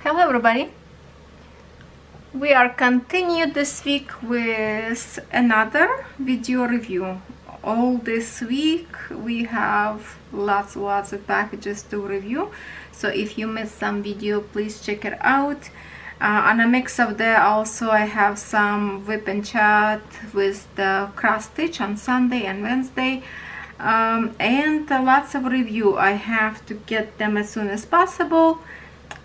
Hello everybody. We are continued this week with another video review. All this week we have lots of packages to review, so if you missed some video, please check it out. On a mix of that, also I have some whip and chat with the cross stitch on Sunday and Wednesday, and lots of review. I have to get them as soon as possible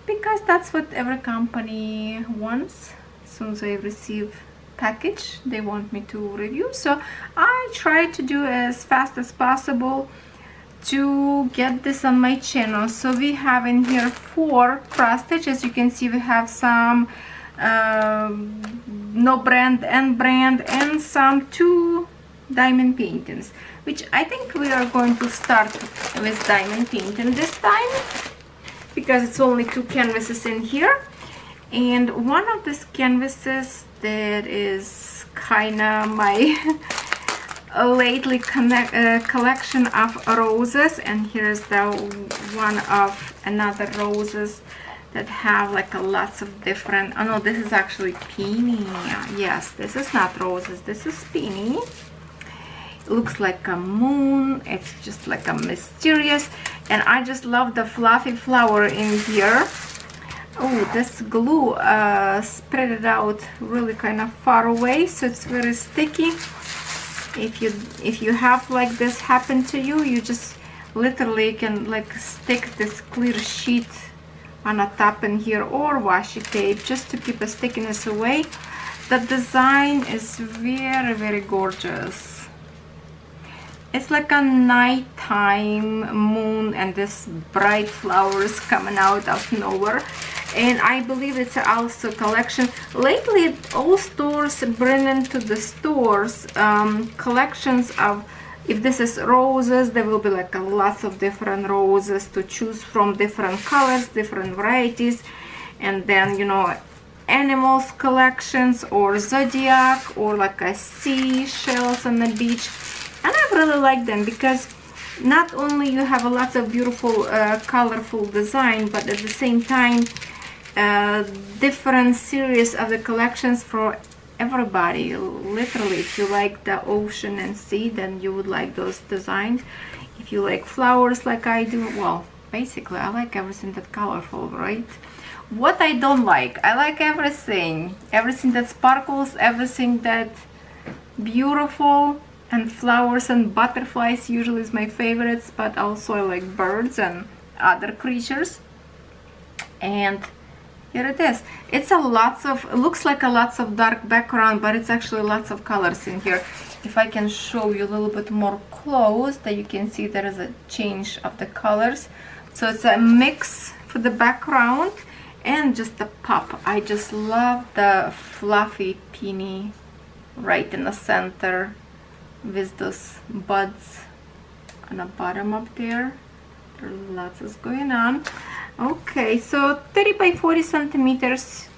because that's what every company wants. As soon as I receive package, they want me to review, so I try to do as fast as possible to get this on my channel. So we have in here 4 cross stitch. As you can see, we have some no brand and brand, and some 2 diamond paintings, which I think we are going to start with diamond painting this time because it's only 2 canvases in here. And one of these canvases that is kind of my lately collection of roses, and here's the one of another roses that have like lots of different, oh no, this is actually peony. Yes, this is not roses, this is peony. It looks like a moon. It's just like a mysterious, and I just love the fluffy flower in here. Oh, this glue spread it out really kind of far away, so it's very sticky. If you have like this happen to you, you just literally can like stick this clear sheet on a top in here, or washi tape, just to keep the stickiness away. The design is very gorgeous. It's like a nighttime moon and this bright flowers coming out of nowhere. And I believe it's also collection. Lately, all stores bring into the stores collections of, if this is roses, there will be like lots of different roses to choose from, different colors, different varieties. And then, you know, animals collections, or zodiac, or like a seashells on the beach. And I really like them because not only you have a lot of beautiful colorful design, but at the same time different series of the collections for everybody. Literally, if you like the ocean and sea, then you would like those designs. If you like flowers like I do, well, basically I like everything that's colorful, right? What I don't like, I like everything that sparkles, everything that beautiful. And flowers and butterflies usually is my favorites, but also I like birds and other creatures. And here it is. It's a lots of, it looks like a lots of dark background, but it's actually lots of colors in here. If I can show you a little bit more close, that you can see there is a change of the colors. So it's a mix for the background and just the pop. I just love the fluffy peony right in the center, with those buds on the bottom up there. There's lots is going on. Okay, so 30 by 40 centimeters,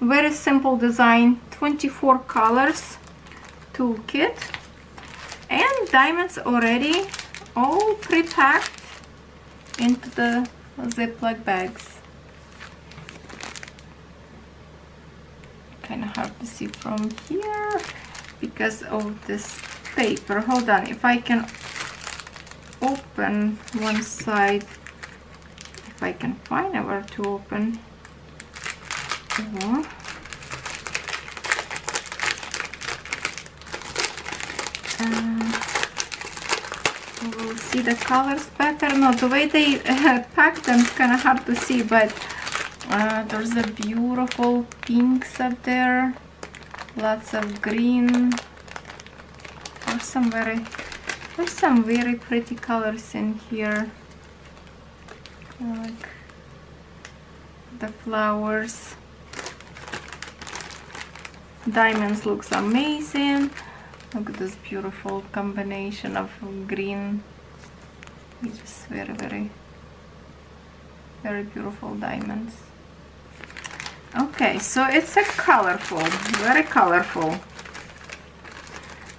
very simple design, 24 colors, toolkit, and diamonds already all pre-packed into the Ziploc bags. Kind of hard to see from here because of this paper. Hold on, if I can open one side, if I can find where to open. We'll see the colors better. No, the way they pack them is kind of hard to see, but there's a beautiful pinks up there, lots of green. There's some very pretty colors in here, like the flowers. Diamonds looks amazing. Look at this beautiful combination of green. It's just very beautiful diamonds. Okay, so it's a colorful, very colorful.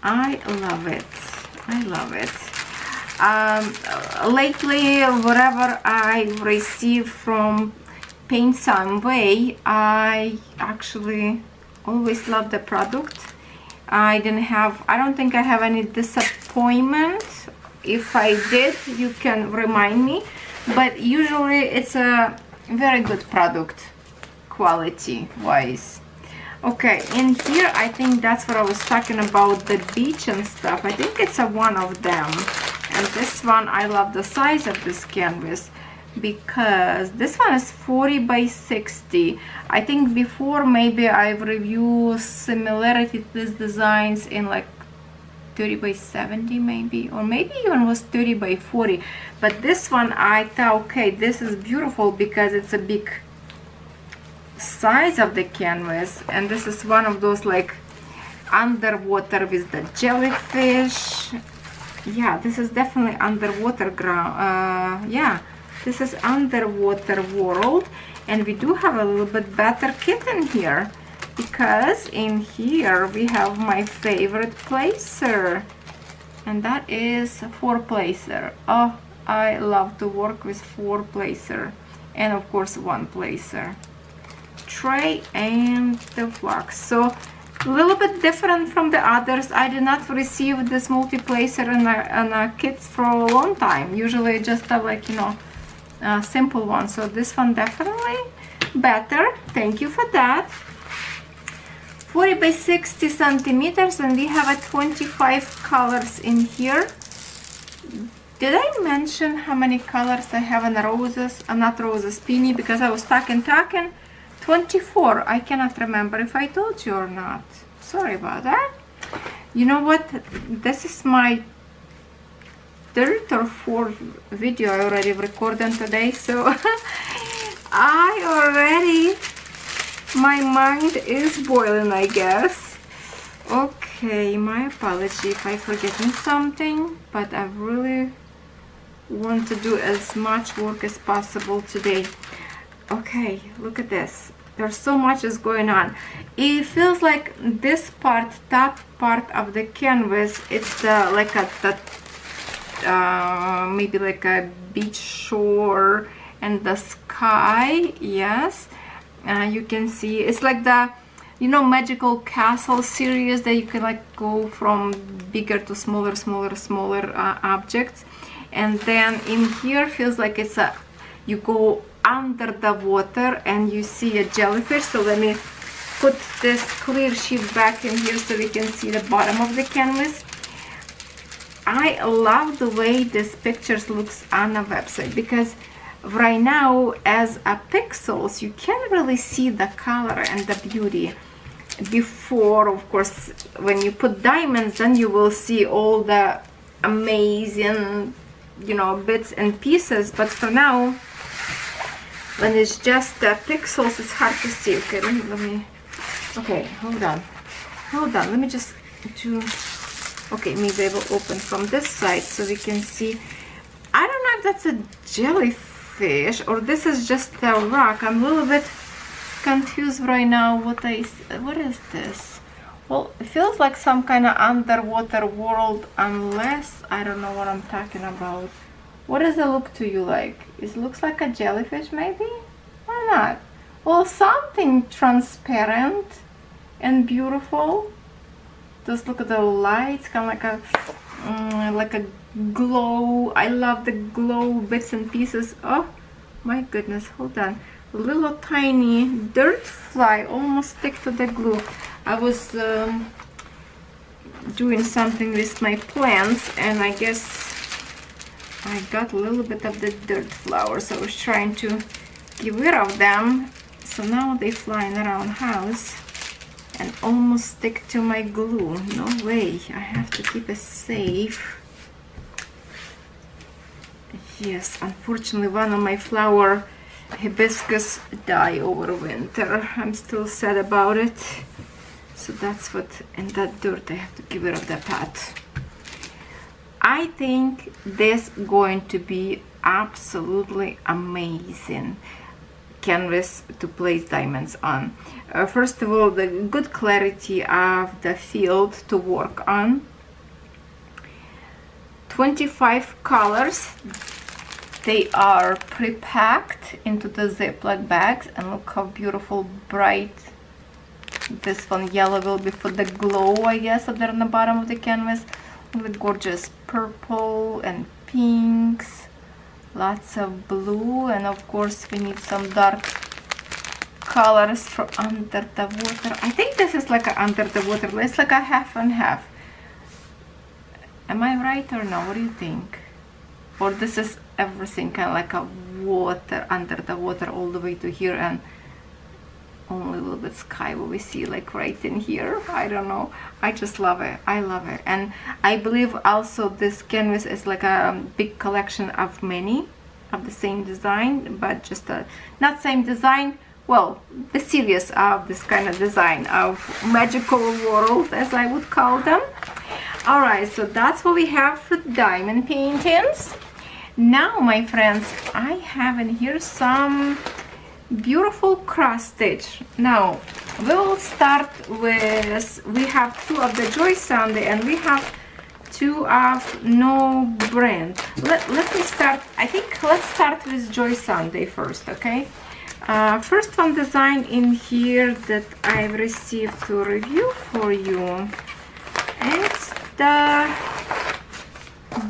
I love it. I love it. Lately, whatever I receive from PaintSomeWay. I actually always love the product. I don't think I have any disappointment. If I did, you can remind me, but usually it's a very good product quality wise. Okay, in here I think that's what I was talking about, the beach and stuff. I think it's a one of them. And this one, I love the size of this canvas because this one is 40 by 60. I think before maybe I've reviewed similarity to these designs in like 30 by 70 maybe, or maybe even was 30 by 40. But this one I thought, okay, this is beautiful because it's a big size of the canvas, and this is one of those like underwater with the jellyfish. Yeah, this is definitely underwater ground. Yeah, this is underwater world, and we do have a little bit better kit in here because in here we have my favorite placer, and that is 4-placer. Oh, I love to work with 4-placer, and of course 1-placer tray and the wax. So a little bit different from the others. I did not receive this multi-placer in a kits for a long time. Usually just a, like, you know, a simple one. So this one definitely better. Thank you for that. 40 by 60 centimeters, and we have a 25 colors in here. Did I mention how many colors I have in the roses? Not roses, peony, because I was talking. 24. I cannot remember if I told you or not. Sorry about that. You know what? This is my 3rd or 4th video I already recorded today, so my mind is boiling, I guess. Okay, my apology if I'm forgetting something, but I really want to do as much work as possible today. Okay, look at this. There's so much is going on. It feels like this part, top part of the canvas, it's the like maybe like a beach shore and the sky. Yes, you can see it's like the, you know, magical castle series that you can like go from bigger to smaller objects. And then in here feels like it's a, you go under the water and you see a jellyfish. So let me put this clear sheet back in here so we can see the bottom of the canvas. I love the way this pictures looks on a website, because right now as a pixels you can't really see the color and the beauty. Before, of course, when you put diamonds, then you will see all the amazing, you know, bits and pieces. But for now, when it's just pixels, it's hard to see. Okay, let me okay, hold on, let me just do, okay, maybe I will open from this side so we can see. I don't know if that's a jellyfish or this is just a rock. I'm a little bit confused right now. What is this? Well, it feels like some kind of underwater world, unless I don't know what I'm talking about. What does it look to you like? It looks like a jellyfish, maybe? Why not? Well, something transparent and beautiful. Just look at the lights, kind of like a glow. I love the glow bits and pieces. Oh my goodness, hold on. A little tiny dirt fly almost stick to the glue. I was doing something with my plants, and I guess I got a little bit of the dirt flowers. I was trying to get rid of them, so now they're flying around house and almost stick to my glue. No way, I have to keep it safe. Yes, unfortunately one of my flower hibiscus died over winter. I'm still sad about it. So that's what, and that dirt, I have to get rid of that pot. I think this is going to be absolutely amazing canvas to place diamonds on. First of all, the good clarity of the field to work on. 25 colors. They are pre-packed into the Ziploc bags, and look how beautiful, bright. This one yellow will be for the glow, I guess, up there on the bottom of the canvas, with gorgeous purple and pinks, lots of blue, and of course we need some dark colors for under the water. I think this is like a under the water, it's like a half and half. Am I right or no? What do you think? Or this is everything kind of like a water, under the water all the way to here, and only a little bit sky what we see like right in here. I don't know, I just love it. I love it. And I believe also this canvas is like a big collection of many of the same design, but just not same design, well, the series of this kind of design of magical world, as I would call them. All right, so that's what we have for diamond paintings. Now, my friends, I have in here some beautiful cross stitch. Now we will start with, we have two of the Joy Sunday and we have two of no brand. Let me start, I think let's start with Joy Sunday first, okay? First one design in here that I've received to review for you, it's the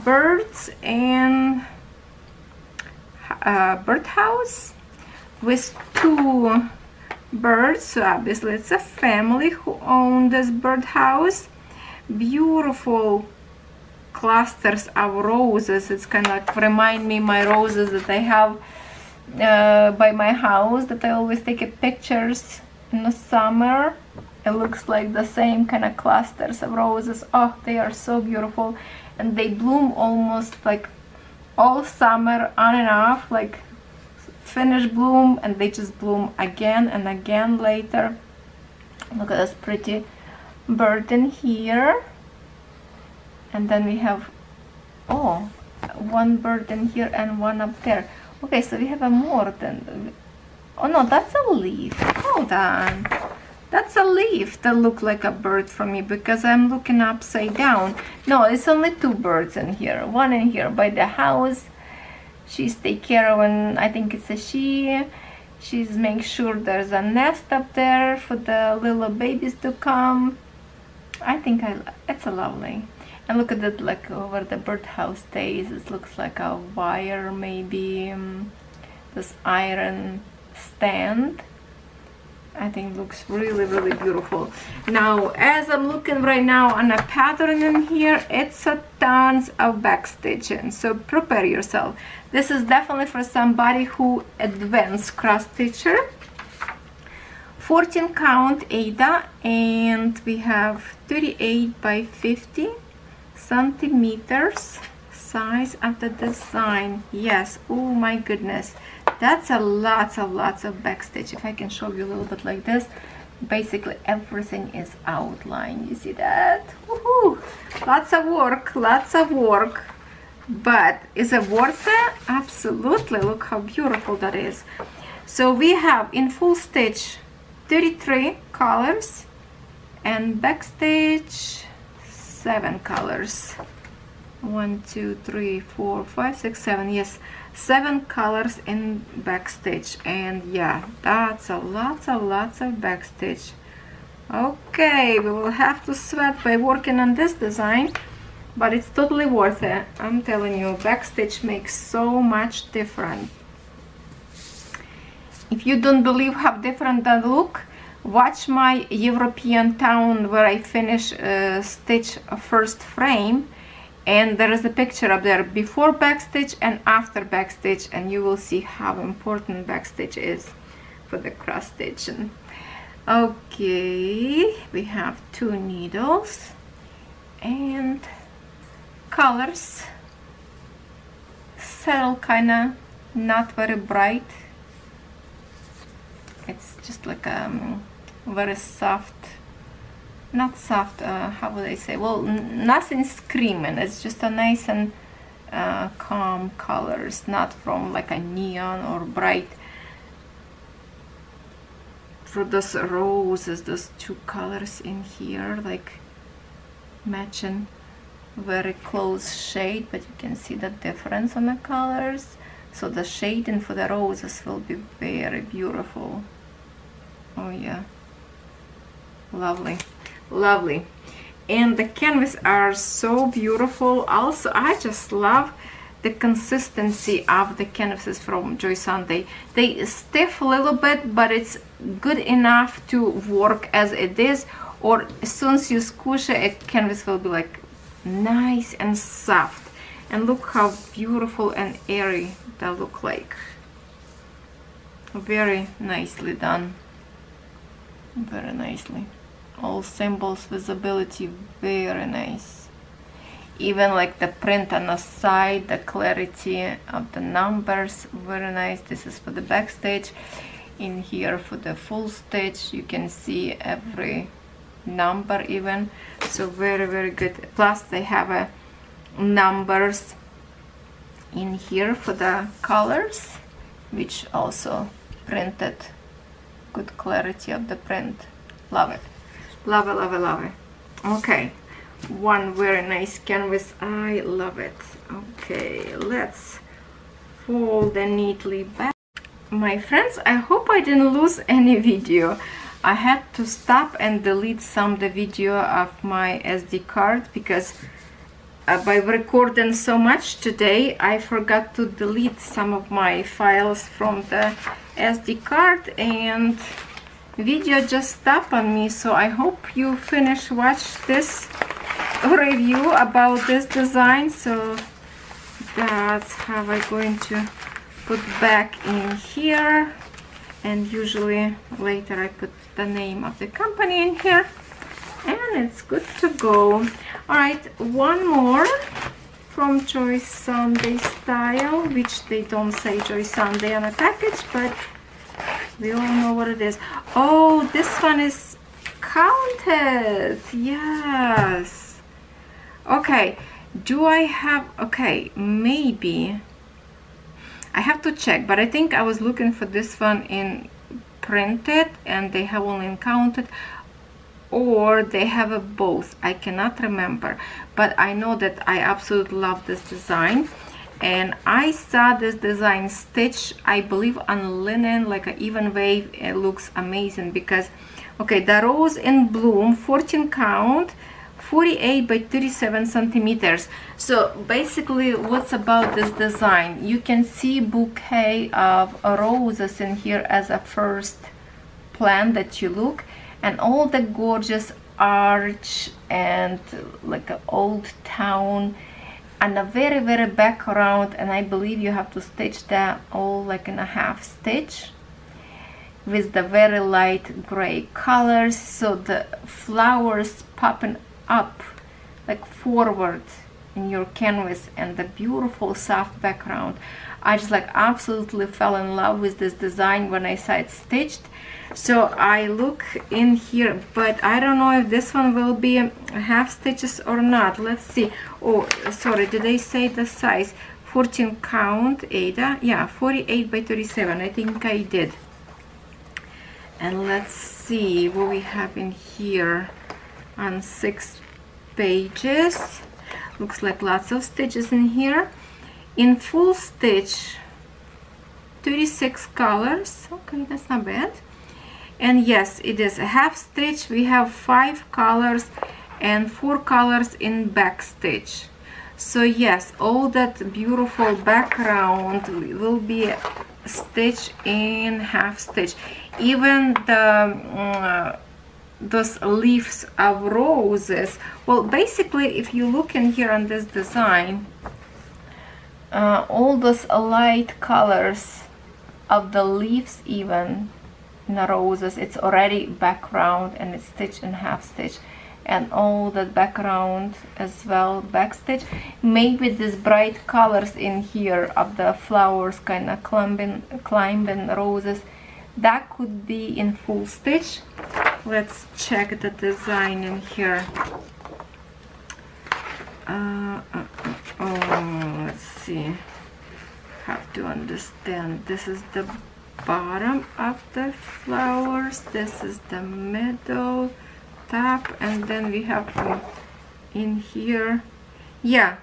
birds and birdhouse with two birds. So obviously it's a family who own this birdhouse. Beautiful clusters of roses. It's kind of like remind me my roses that I have by my house that I always take pictures in the summer. It looks like the same kind of clusters of roses. Oh, they are so beautiful, and they bloom almost like all summer on and off, like finish bloom and they just bloom again and again later. Look at this pretty bird in here, and then we have one bird in here and one up there. Okay, so we have a more than, oh no, that's a leaf. Hold on, that's a leaf that look like a bird for me because I'm looking upside down. No, it's only two birds in here. One in here by the house. She's take care of, and I think it's a she. She's make sure there's a nest up there for the little babies to come. I think it's a lovely. And look at it, like over the birdhouse stays. It looks like a wire, maybe this iron stand. I think looks really, really beautiful. Now, as I'm looking right now on a pattern in here, it's a tons of backstitching. So prepare yourself. This is definitely for somebody who advanced cross stitcher. 14 count Ada, and we have 38 by 50 centimeters size of the design. Yes, oh my goodness, that's a lots of backstitch. If I can show you a little bit like this, basically everything is outlined. You see that? Woohoo! Lots of work, but is it worth it? Absolutely. Look how beautiful that is. So we have in full stitch 33 colors and backstitch 7 colors. 1, 2, 3, 4, 5, 6, 7. Yes, 7 colors in backstitch, and yeah, that's a lots of backstitch. Okay, we will have to sweat by working on this design, but it's totally worth it. I'm telling you, backstitch makes so much difference. If you don't believe how different that look, watch my European town where I finish stitch first frame, and there is a picture up there before backstitch and after backstitch, and you will see how important backstitch is for the cross stitching. Okay, we have 2 needles and colors, subtle, kinda not very bright. It's just like very soft, not soft, how would I say, well, nothing screaming. It's just a nice and calm colors, not from like a neon or bright. For those roses, those 2 colors in here, like matching very close shade, but you can see the difference on the colors. so the shading for the roses will be very beautiful. Oh yeah, lovely, lovely. And the canvas are so beautiful. Also, I just love the consistency of the canvases from Joy Sunday. They stiff a little bit, but it's good enough to work as it is, or as soon as you squish it, a canvas will be like nice and soft. And look how beautiful and airy they look like. Very nicely done, very nicely. All symbols, visibility, very nice. Even like the print on the side, the clarity of the numbers, very nice. This is for the backstage. In here for the full stitch, you can see every number even. So very, very good. Plus they have numbers in here for the colors, which also printed. Good clarity of the print. Love it. Love it, love it, love it. Okay, one very nice canvas. I love it. Okay, let's fold it neatly back. My friends, I hope I didn't lose any video. I had to stop and delete some of the video of my SD card because by recording so much today, I forgot to delete some of my files from the SD card, and video just stopped on me. So I hope you watch this review about this design. So that's how I'm going to put back in here, and usually later I put the name of the company in here, and it's good to go. All right, one more from Joy Sunday Style, which they don't say Joy Sunday on a package, but we all know what it is. Oh, this one is counted. Yes. Okay, do I have, okay, maybe I have to check, but I think I was looking for this one in printed and they have only in counted, or they have a both. I cannot remember, but I know that I absolutely love this design. And I saw this design stitch, I believe, on linen, like an even wave. It looks amazing because, okay, the rose in bloom, 14 count, 48 by 37 centimeters. So basically, what's about this design? You can see bouquet of roses in here as a first plant that you look, and all the gorgeous arch and like an old town, and a very, very background. And I believe you have to stitch that all like in a half stitch with the very light gray colors, so the flowers popping up like forward in your canvas, and the beautiful soft background. I just like absolutely fell in love with this design when I saw it stitched. So I look in here, but I don't know if this one will be half stitches or not. Let's see. Oh, sorry, did I say the size? 14 count, Ada. Yeah, 48 by 37. I think I did. And let's see what we have in here on 6 pages. Looks like lots of stitches in here. In full stitch, 36 colors. Okay, that's not bad. And yes, it is a half stitch. We have 5 colors and 4 colors in back stitch. So yes, all that beautiful background will be stitched in half stitch. Even the those leaves of roses, well, basically if you look in here on this design, all those light colors of the leaves, even in the roses, it's already background and it's stitched in half stitch, and all that background as well back stitch. Maybe these bright colors in here of the flowers kind of climbing roses, that could be in full stitch. Let's check the design in here. Oh, let's see. Have to understand. This is the bottom of the flowers. This is the middle, top, and then we have in here. Yeah,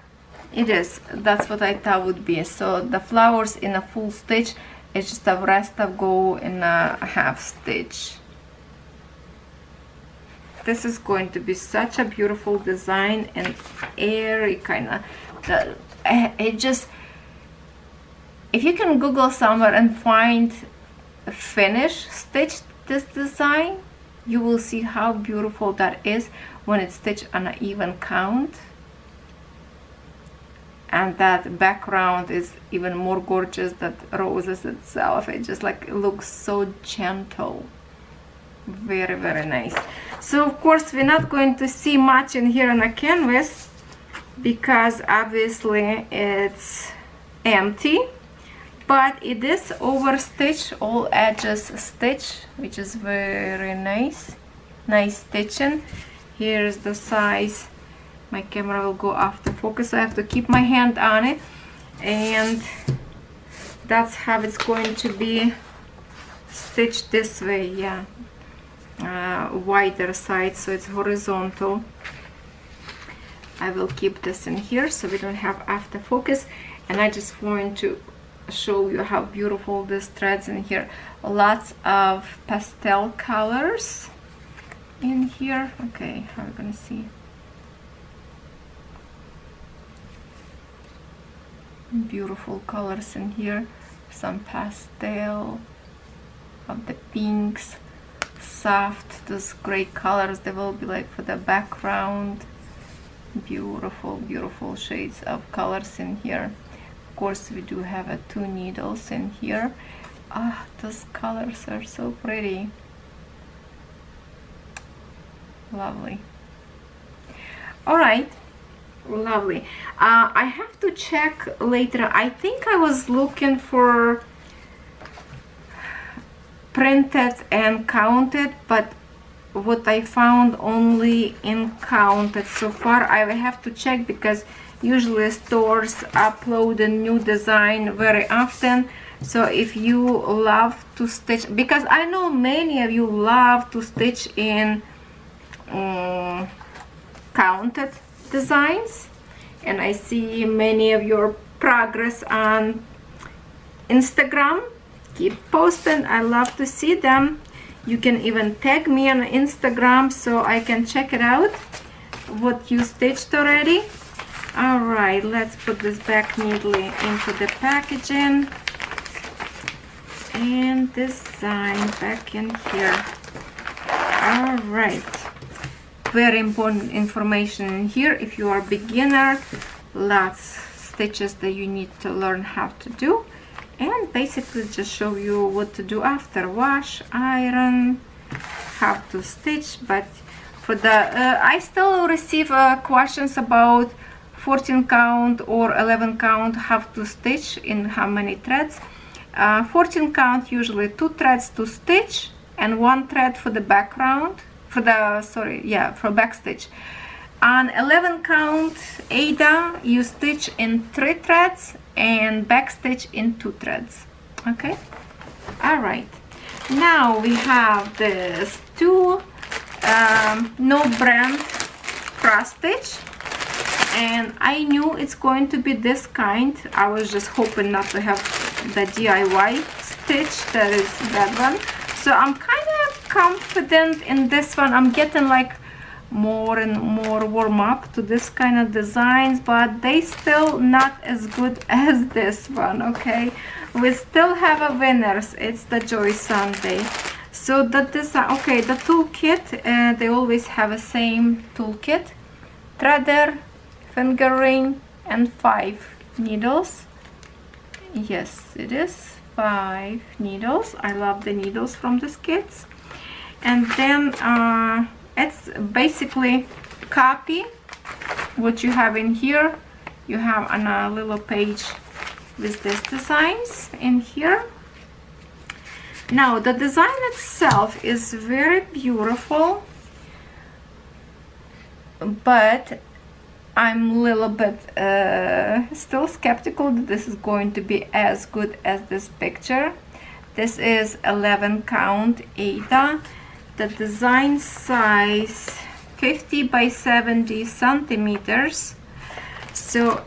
It is. That's what I thought would be. So the flowers in a full stitch, it's just the rest of go in a half stitch. This is going to be such a beautiful design and airy kind of. It just, if you can Google somewhere and find a finish stitch this design, you will see how beautiful that is when it's stitched on an even count. And that background is even more gorgeous than roses itself. It just like it looks so gentle. Very, very nice. So of course we're not going to see much in here on a canvas because obviously it's empty, but it is over stitch, all edges stitch, which is very nice. Nice stitching. Here's the size. My camera will go off the focus, so I have to keep my hand on it, and that's how it's going to be stitched this way. Yeah, wider side, so it's horizontal. I will keep this in here so we don't have after focus, and I just want to show you how beautiful this threads in here. Lots of pastel colors in here. Okay, how are we gonna see? Beautiful colors in here, some pastel of the pinks, soft, those great colors they will be like for the background. Beautiful, beautiful shades of colors in here. Of course we do have 2 needles in here. Ah, those colors are so pretty. Lovely. All right. Lovely. I have to check later. I think I was looking for printed and counted, but what I found only in counted so far. I will have to check because usually stores upload a new design very often. So if you love to stitch, because I know many of you love to stitch in counted designs, and I see many of your progress on Instagram. Keep posting, I love to see them. You can even tag me on Instagram so I can check it out what you stitched already. All right, let's put this back neatly into the packaging and design back in here. All right, very important information in here. If you are a beginner, lots of stitches that you need to learn how to do, and basically just show you what to do after: wash, iron, how to stitch. But for the I still receive questions about 14 count or 11 count, how to stitch in how many threads. 14 count usually 2 threads to stitch and 1 thread for the background, for the, sorry, yeah, for back stitch. On 11 count Ada, you stitch in 3 threads and back stitch in 2 threads. Okay, all right. Now we have this 2 no brand cross stitch, and I knew it's going to be this kind. I was just hoping not to have the DIY stitch, that is that one. So I'm kind of confident in this one. I'm getting like more and more warm up to this kind of designs, but they still not as good as this one. Okay, we still have a winners. It's the Joy Sunday. So the design, okay, the toolkit, they always have the same toolkit: threader, finger ring, and 5 needles. Yes, it is 5 needles. I love the needles from this kit. And then it's basically copy what you have in here. You have on a little page with these designs in here. Now the design itself is very beautiful, but I'm a little bit still skeptical that this is going to be as good as this picture. This is 11 count Ada. The design size 50 by 70 centimeters. So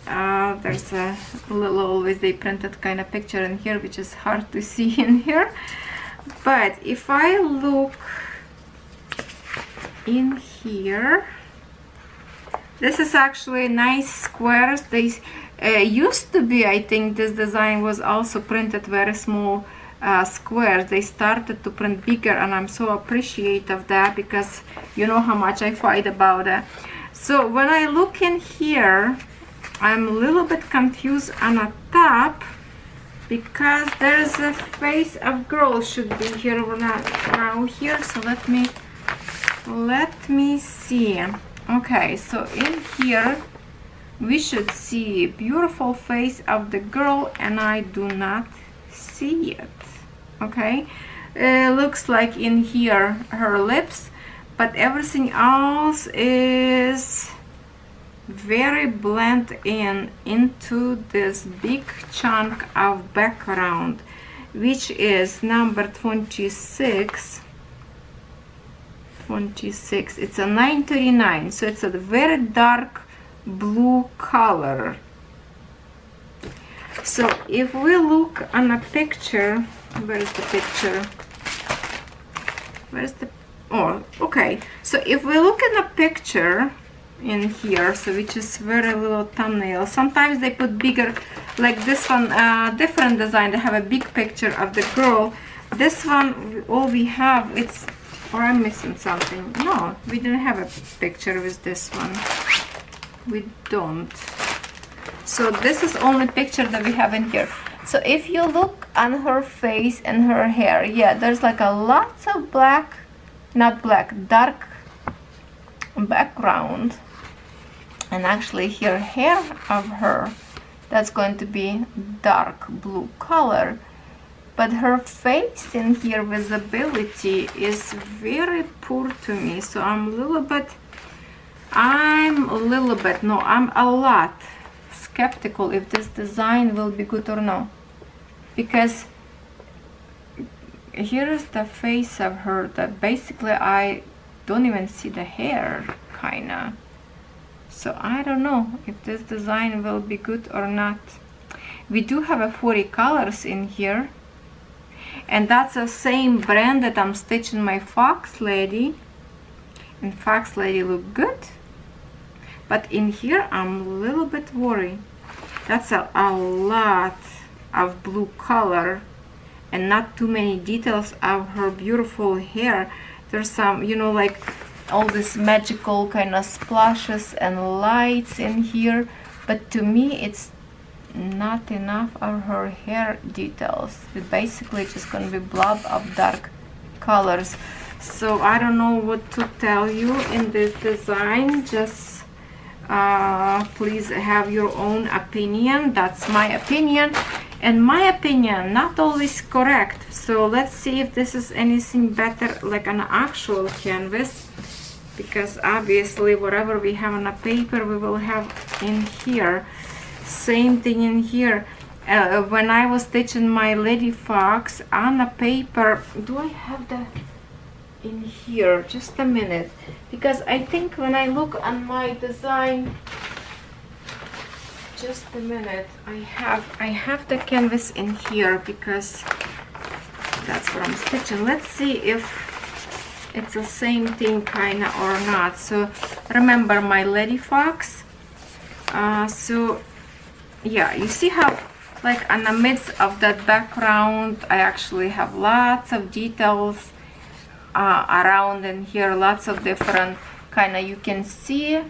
there's a little always they printed kind of picture in here, which is hard to see in here. But if I look in here, this is actually nice squares. They used to be, I think this design was also printed very small squares. They started to print bigger, and I'm so appreciative of that, because you know how much I fight about that. So when I look in here, I'm a little bit confused on the top, because there's a face of girl should be here or not now here. So let me see. Okay, so in here we should see beautiful face of the girl, and I do not see it. Okay, looks like in here her lips, but everything else is very blend in into this big chunk of background, which is number 26. It's a 939, so it's a very dark blue color. So if we look on a picture, where's the picture? Where's the, oh, okay. So if we look at a picture in here, so which is very little thumbnail, sometimes they put bigger, like this one, different design, they have a big picture of the girl. This one, all we have, it's, or I'm missing something. No, we didn't have a picture with this one. We don't. So this is only picture that we have in here. So if you look on her face and her hair, yeah, there's like a lots of black, not black, dark background. And actually here hair of her, that's going to be dark blue color. But her face in here visibility is very poor to me. So I'm a lot skeptical if this design will be good or no. Because here is the face of her that basically I don't even see the hair, kinda. So I don't know if this design will be good or not. We do have a 40 colors in here. And that's the same brand that I'm stitching my Fox Lady. And Fox Lady look good. But in here I'm a little bit worried. That's a lot of blue color and not too many details of her beautiful hair. There's some, you know, like all this magical kind of splashes and lights in here. But to me it's not enough of her hair details. It's basically just gonna be blob of dark colors. So I don't know what to tell you in this design. Just please have your own opinion. That's my opinion, and my opinion not always correct. So let's see if this is anything better like an actual canvas, because obviously whatever we have on a paper we will have in here. Same thing in here. When I was stitching my Lady Fox on a paper, do I have the in here? Just a minute, because I think when I look on my design, just a minute, I have the canvas in here, because that's what I'm stitching. Let's see if it's the same thing kinda or not. So remember my Lady Fox. So yeah, you see how like in the midst of that background I actually have lots of details around in here, lots of different kind of, you can see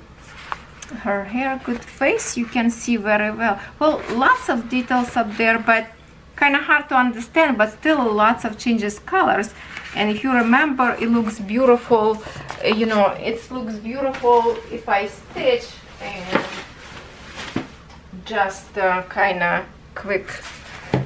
her hair, good face, you can see very well. Well, lots of details up there, but kind of hard to understand, but still lots of changes colors. And if you remember, it looks beautiful, you know, it looks beautiful if I stitch and just kind of quick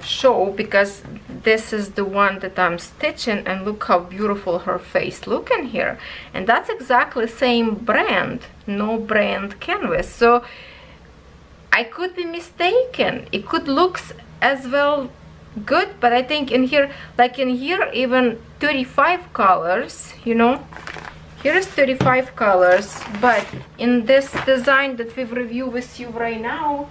show, because this is the one that I'm stitching, and look how beautiful her face look in here. And that's exactly same brand, no brand canvas. So I could be mistaken, it could look as well good, but I think in here, like in here, even 35 colors, you know, here is 35 colors, but in this design that we've reviewed with you right now,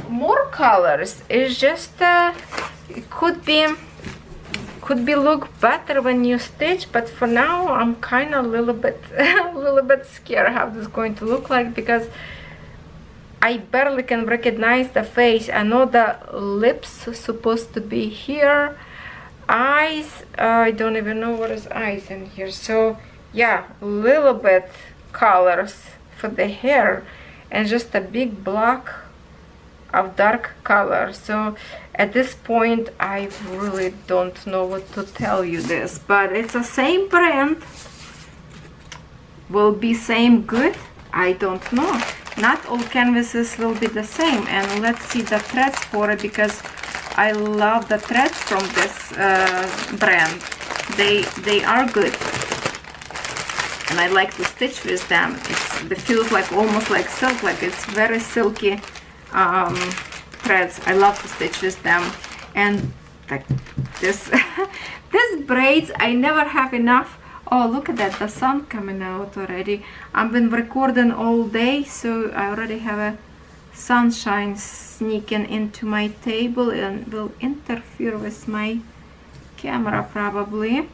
more colors. It's just it could be look better when you stitch, but for now I'm kind of a little bit scared how this is going to look like, because I barely can recognize the face. I know the lips are supposed to be here, eyes, I don't even know what is eyes in here. So yeah, a little bit colors for the hair, and just a big block of dark color. So at this point I really don't know what to tell you this, but it's the same brand. Will be same good? I don't know. Not all canvases will be the same. And let's see the threads for it, because I love the threads from this brand. They are good, and I like to stitch with them. It feels like almost like silk, like it's very silky threads. I love to stitch with them. And like this this braids, I never have enough. Oh, look at that, the sun coming out already. I've been recording all day, so I already have a sunshine sneaking into my table and will interfere with my camera probably.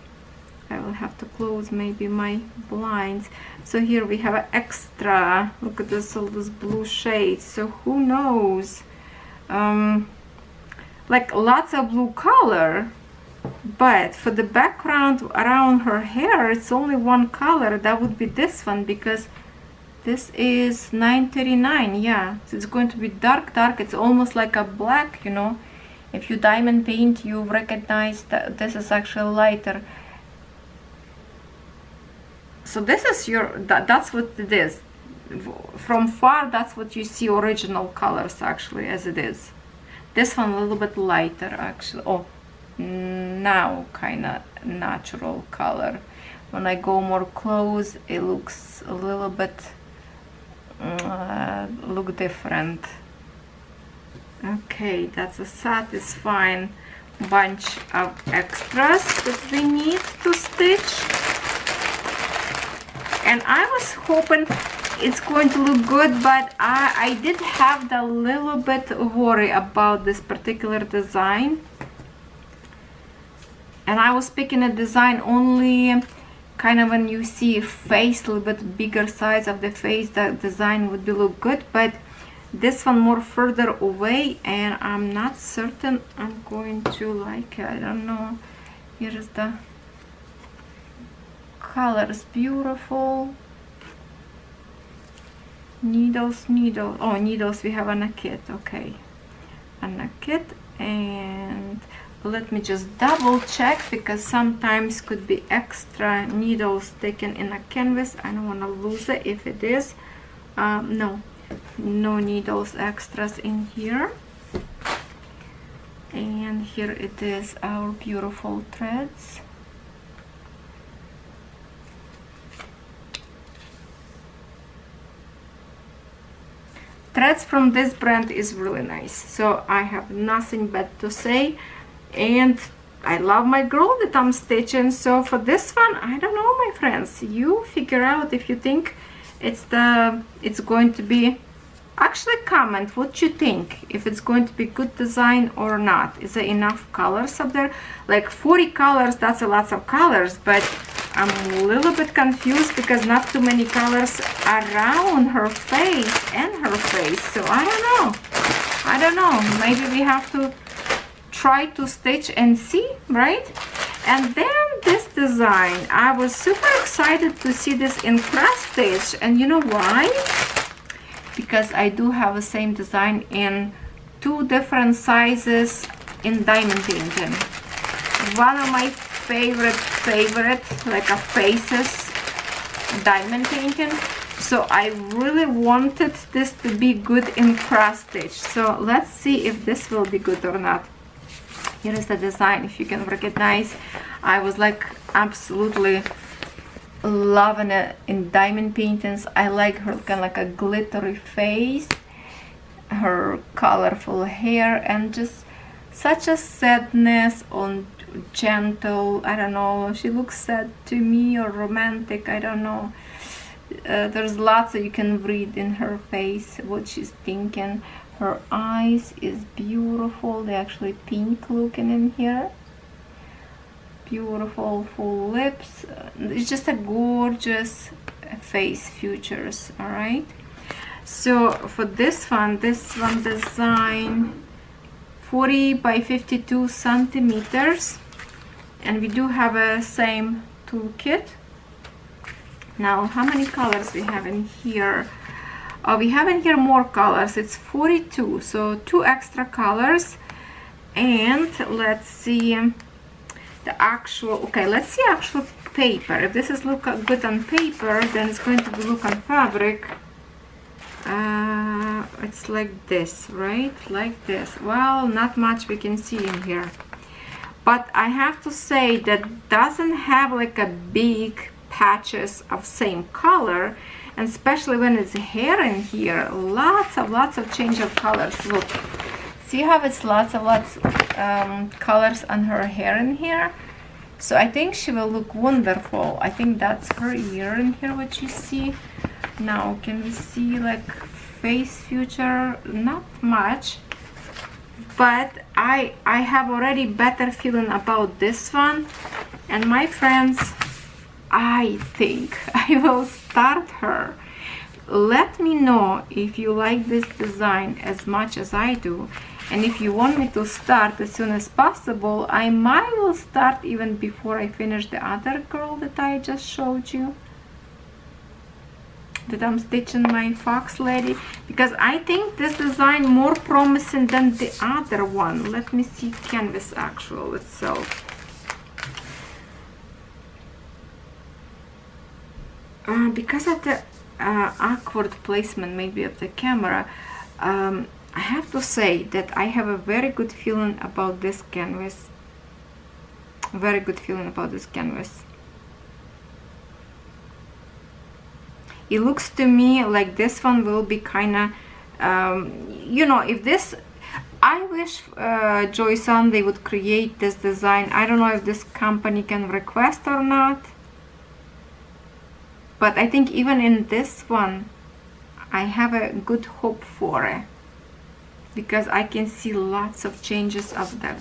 I will have to close maybe my blinds. So here we have an extra, look at this, all those blue shades. So who knows, like lots of blue color, but for the background around her hair it's only one color. That would be this one, because this is $9.39. yeah, so it's going to be dark. It's almost like a black, you know. If you diamond paint, you recognize that this is actually lighter. So this is your, that's what it is. From far, that's what you see, original colors actually as it is. This one a little bit lighter actually. Oh, now kind of natural color. When I go more close, it looks a little bit look different. Okay, that's a satisfying bunch of extras that we need to stitch. And I was hoping it's going to look good, but I did have the little bit of worry about this particular design. And I was picking a design only kind of when you see a face, a little bit bigger size of the face, the design would look good. But this one more further away, and I'm not certain I'm going to like it. I don't know. Here is the color, is beautiful. Needles. Oh, needles we have on a kit. Okay, on a kit. And let me just double check, because sometimes could be extra needles taken in a canvas. I don't want to lose it if it is. No needles extras in here. And here it is, our beautiful threads. Threads from this brand is really nice, so I have nothing bad to say. And I love my girl that I'm stitching. So for this one, I don't know, my friends, you figure out if you think it's going to be, actually comment what you think, if it's going to be good design or not. Is there enough colors up there? Like 40 colors, that's a lot of colors, but I'm a little bit confused because not too many colors around her face and her face. So I don't know, maybe we have to try to stitch and see, right? And then this design, I was super excited to see this in cross stitch. And you know why? Because I do have the same design in 2 different sizes in diamond painting. One of my favorite like a faces diamond painting. So I really wanted this to be good in cross stitch. So let's see if this will be good or not. Here is the design, if you can recognize. I was like absolutely loving it in diamond paintings. I like her kind of like a glittery face, her colorful hair, and just such a sadness on gentle, I don't know, she looks sad to me, or romantic, I don't know. There's lots that you can read in her face what she's thinking. Her eyes is beautiful. They're actually pink looking in here. Beautiful full lips. It's just a gorgeous face features. All right. So for this one design 40 by 52 centimeters, and we do have a same toolkit. Now, how many colors we have in here? We have in here more colors. It's 42, so 2 extra colors. And let's see the actual, okay, let's see actual paper. If this is look good on paper, then it's going to be look on fabric. It's like this, right? Like this. Well, not much we can see in here. But I have to say that doesn't have like a big patches of same color, and especially when it's hair in here, lots of change of colors. Look, see how it's lots colors on her hair in here. So I think she will look wonderful. I think that's her ear in here, what you see. Now can we see like face feature? Not much, but I have already better feeling about this one. And my friends, I think I will start her. Let me know if you like this design as much as I do, and if you want me to start as soon as possible, I might will start even before I finish the other girl that I just showed you, that I'm stitching my fox lady, because I think this design more promising than the other one. Let me see canvas actual itself. Because of the awkward placement maybe of the camera, I have to say that I have a very good feeling about this canvas. Very good feeling about this canvas. It looks to me like this one will be kind of, you know, if this, I wish Joy Sunday would create this design. I don't know if this company can request or not. But I think even in this one, I have a good hope for it, because I can see lots of changes of the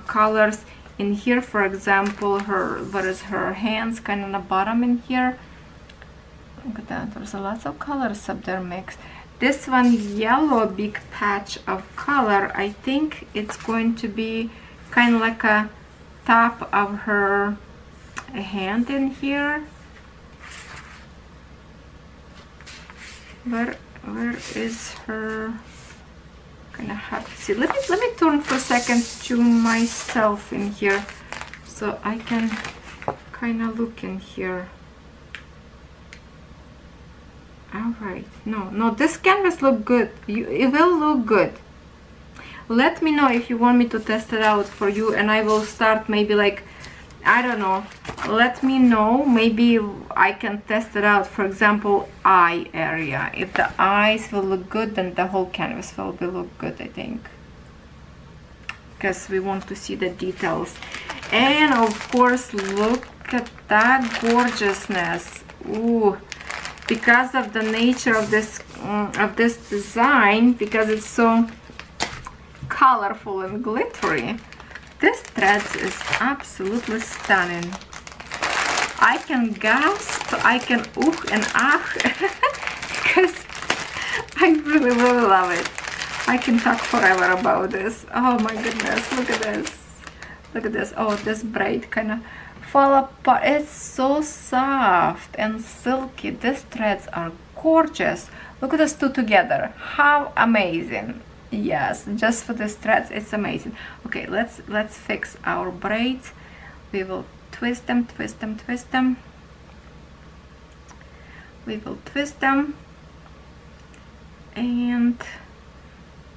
colors in here. For example, what is her hands kind of on the bottom in here. Look at that. There's a lots of colors up there mixed. This one yellow big patch of color, I think it's going to be kind of like a top of her hand in here. Where is her? Kind of hard to see. Let me turn for a second to myself in here, so I can kind of look in here. All right. No, this canvas look good. It will look good. Let me know if you want me to test it out for you, and I will start maybe like, I don't know, let me know, maybe I can test it out. For example, eye area. If the eyes will look good, then the whole canvas will look good, I think, because we want to see the details. And of course, look at that gorgeousness. Ooh, because of the nature of this design, because it's so colorful and glittery, this threads is absolutely stunning. I can gasp, I can ooh and ah, because I really love it. I can talk forever about this. Oh my goodness, look at this. Look at this. Oh, this braid kind of fall apart. It's so soft and silky. These threads are gorgeous. Look at these two together. How amazing. Yes, just for the threads, it's amazing. Okay, let's fix our braids. We will twist them. We will twist them and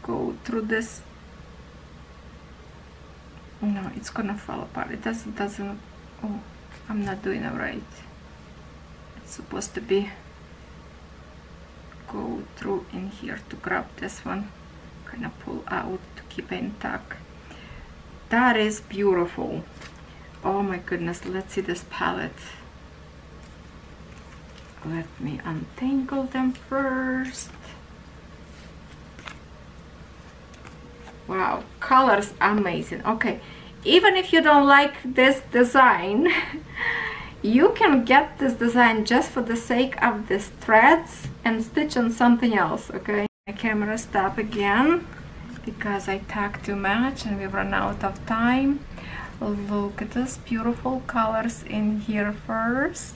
go through this. No, it's gonna fall apart. It doesn't. Oh, I'm not doing it right. It's supposed to be go through in here to grab this one. Kind of pull out to keep it intact. That is beautiful. Oh my goodness, let's see this palette. Let me untangle them first. Wow, colors amazing. Okay, even if you don't like this design, you can get this design just for the sake of these threads and stitch on something else. Okay, my camera stop again because I tagged too much and we run out of time. Look at those beautiful colors in here first,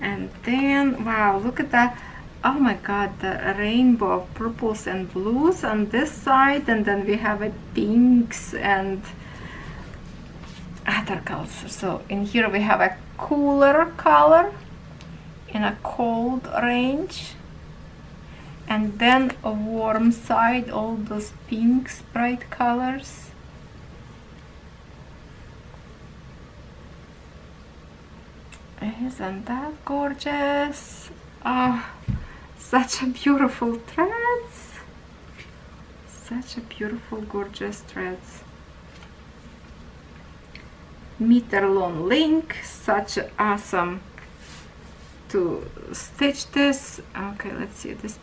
and then wow, look at that. Oh my god, the rainbow of purples and blues on this side, and then we have a pinks and other colors. So in here we have a cooler color in a cold range, and then a warm side, all those pinks, bright colors. Isn't that gorgeous? Oh, such a beautiful threads, such a beautiful gorgeous threads. Meter long link, such awesome to stitch this. Okay, let's see, this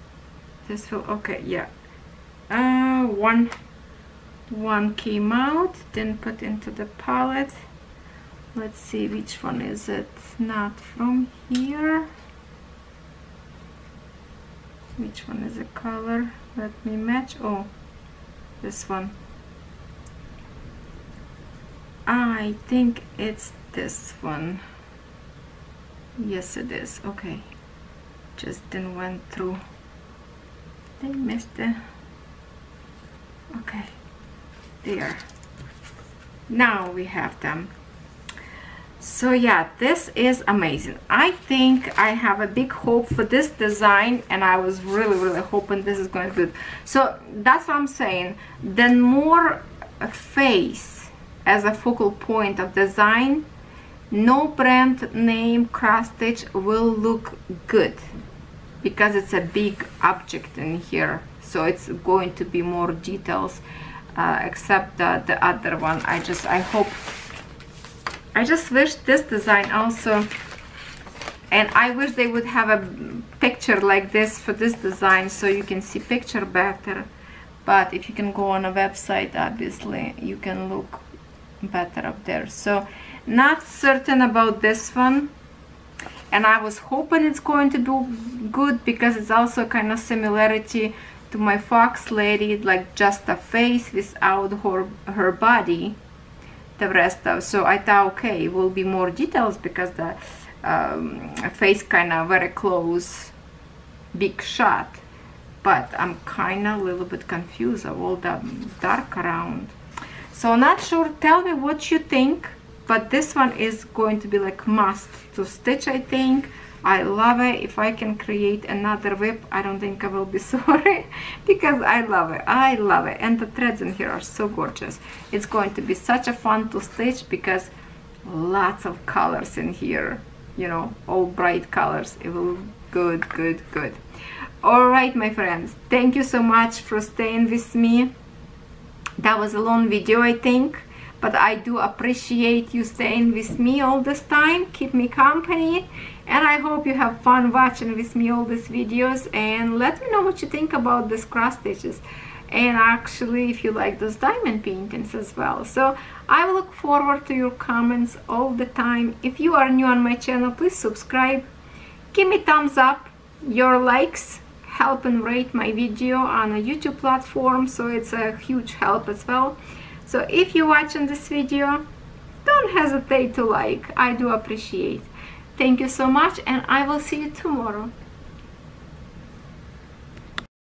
will, okay, yeah, one came out, then put into the palette. Let's see which one is it, not from here. Which one is the color? Let me match. Oh, this one. I think it's this one. Yes, it is. Okay, just then went through. They missed it. Okay, there. Now we have them. So yeah, this is amazing. I think I have a big hope for this design, and I was really hoping this is going to be good. So that's what I'm saying. The more face as a focal point of design, no brand name cross stitch will look good because it's a big object in here. So it's going to be more details, except the other one. I just wish this design also, and I wish they would have a picture like this for this design so you can see picture better. But if you can go on a website, obviously you can look better up there. So not certain about this one, and I was hoping it's going to do good because it's also kind of similarity to my fox lady, like just a face without her body. The rest of, so I thought, okay, it will be more details because the face kind of very close, big shot. But I'm kind of a little bit confused of all the dark around. So not sure. Tell me what you think. But this one is going to be like must to stitch, I think. I love it. If I can create another whip, I don't think I will be sorry because I love it. I love it. And the threads in here are so gorgeous. It's going to be such a fun to stitch because lots of colors in here, you know, all bright colors. It will good. All right, my friends, thank you so much for staying with me. That was a long video, I think, but I do appreciate you staying with me all this time. Keep me company, and I hope you have fun watching with me all these videos, and let me know what you think about these cross stitches, and actually if you like those diamond paintings as well. So I will look forward to your comments all the time. If you are new on my channel, please subscribe, give me thumbs up. Your likes help and rate my video on a YouTube platform, so it's a huge help as well. So if you're watching this video, don't hesitate to like. I do appreciate. Thank you so much, and I will see you tomorrow.